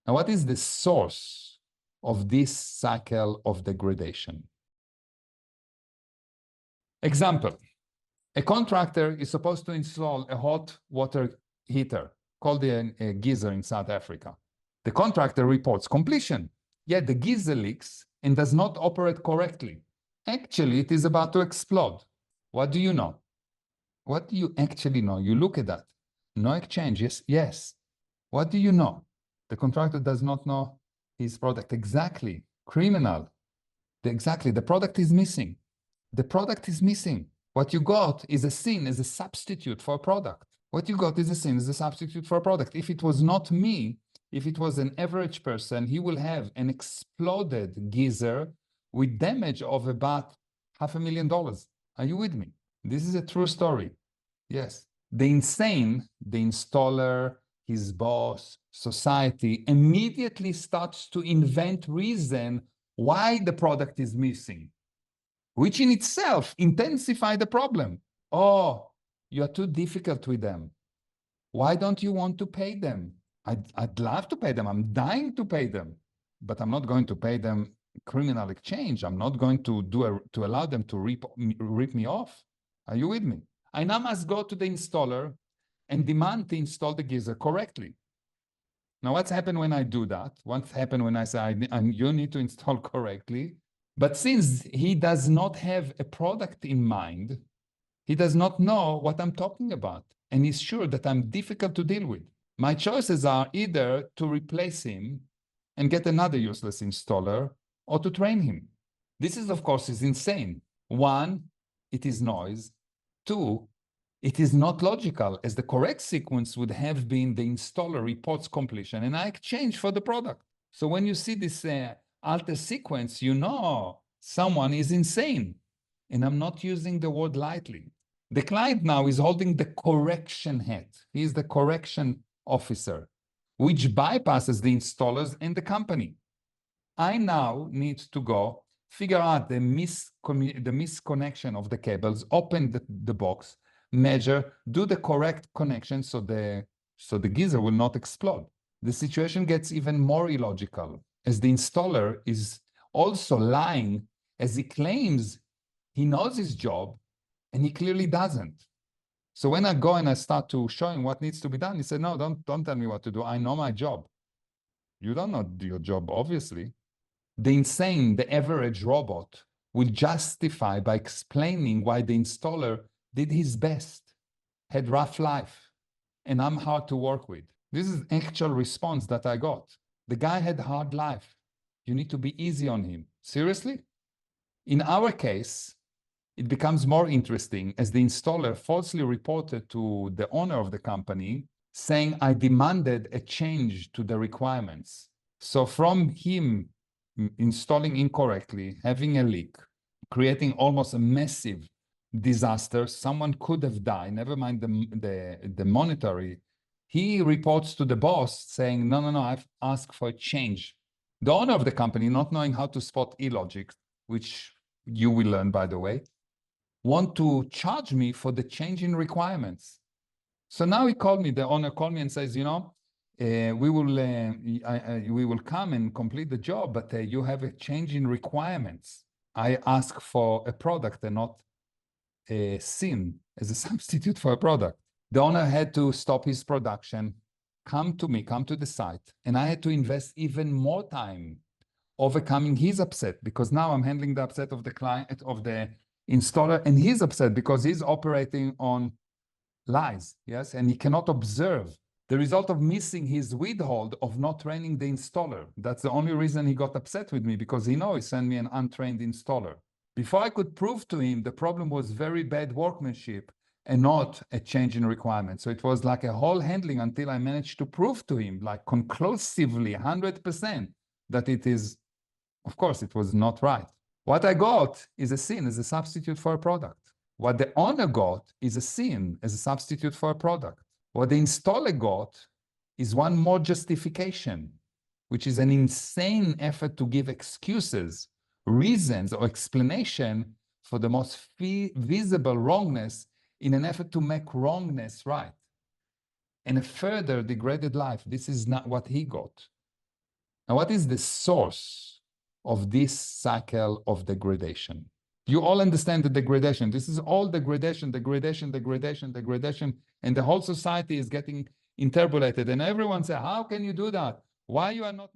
Now, what is the source of this cycle of degradation? Example, a contractor is supposed to install a hot water heater called a geyser in South Africa. The contractor reports completion, yet the geyser leaks and does not operate correctly. Actually, it is about to explode. What do you know? What do you actually know? You look at that. No exchange, yes. What do you know? The contractor does not know his product. Exactly. Criminal. Exactly. The product is missing. The product is missing. What you got is a sin as a substitute for a product. What you got is a sin as a substitute for a product. If it was not me, if it was an average person, he will have an exploded geyser with damage of about $500,000. Are you with me? This is a true story. Yes. The insane, the installer, his boss, society, immediately starts to invent reason why the product is missing, which in itself intensifies the problem. Oh, you're too difficult with them. Why don't you want to pay them? I'd love to pay them. I'm dying to pay them, but I'm not going to pay them criminal exchange. I'm not going to allow them to rip me off. Are you with me? I now must go to the installer and demand to install the geyser correctly. Now, what's happened when I do that? What's happened when I say, you need to install correctly? But since he does not have a product in mind, he does not know what I'm talking about. And he's sure that I'm difficult to deal with. My choices are either to replace him and get another useless installer, or to train him. This is, of course, is insane. One, it is noise. Two, it is not logical, as the correct sequence would have been the installer reports completion and I exchange for the product. So when you see this alter sequence, you know someone is insane. And I'm not using the word lightly. The client now is holding the correction hat. He is the correction officer, which bypasses the installers and the company. I now need to go figure out the misconnection of the cables, open the box, measure, do the correct connection so the geyser will not explode. The situation gets even more illogical, as the installer is also lying, as he claims he knows his job and he clearly doesn't. So when I go and I start to show him what needs to be done, he said, no, don't tell me what to do. I know my job. You don't know your job, obviously. The insane, the average robot will justify by explaining why the installer did his best, had rough life, and I'm hard to work with. This is actual response that I got. The guy had hard life. You need to be easy on him. Seriously? In our case, it becomes more interesting as the installer falsely reported to the owner of the company saying, I demanded a change to the requirements. So from him installing incorrectly, having a leak, creating almost a massive disaster, someone could have died, never mind the monetary, he reports to the boss saying, no, I've asked for a change. The owner of the company, not knowing how to spot illogic, which you will learn, by the way, want to charge me for the change in requirements. So now the owner called me and says, we will come and complete the job, but you have a change in requirements. I ask for a product and not a sin as a substitute for a product. The owner had to stop his production, come to the site, and I had to invest even more time overcoming his upset, because now I'm handling the upset of the client, of the installer, and he's upset because he's operating on lies, yes, and he cannot observe the result of missing his withhold of not training the installer. That's the only reason he got upset with me, because he knows he sent me an untrained installer. Before I could prove to him the problem was very bad workmanship and not a change in requirements. So it was like a whole handling until I managed to prove to him, like conclusively, 100%, that it is, of course, it was not right. What I got is a sin as a substitute for a product. What the owner got is a sin as a substitute for a product. What the installer got is one more justification, which is an insane effort to give excuses, reasons, or explanation for the most visible wrongness in an effort to make wrongness right. And a further degraded life. This is not what he got. Now, what is the source of this cycle of degradation? You all understand the degradation. This is all degradation, degradation, degradation, degradation, and the whole society is getting interpolated. And everyone says, how can you do that? Why you are not...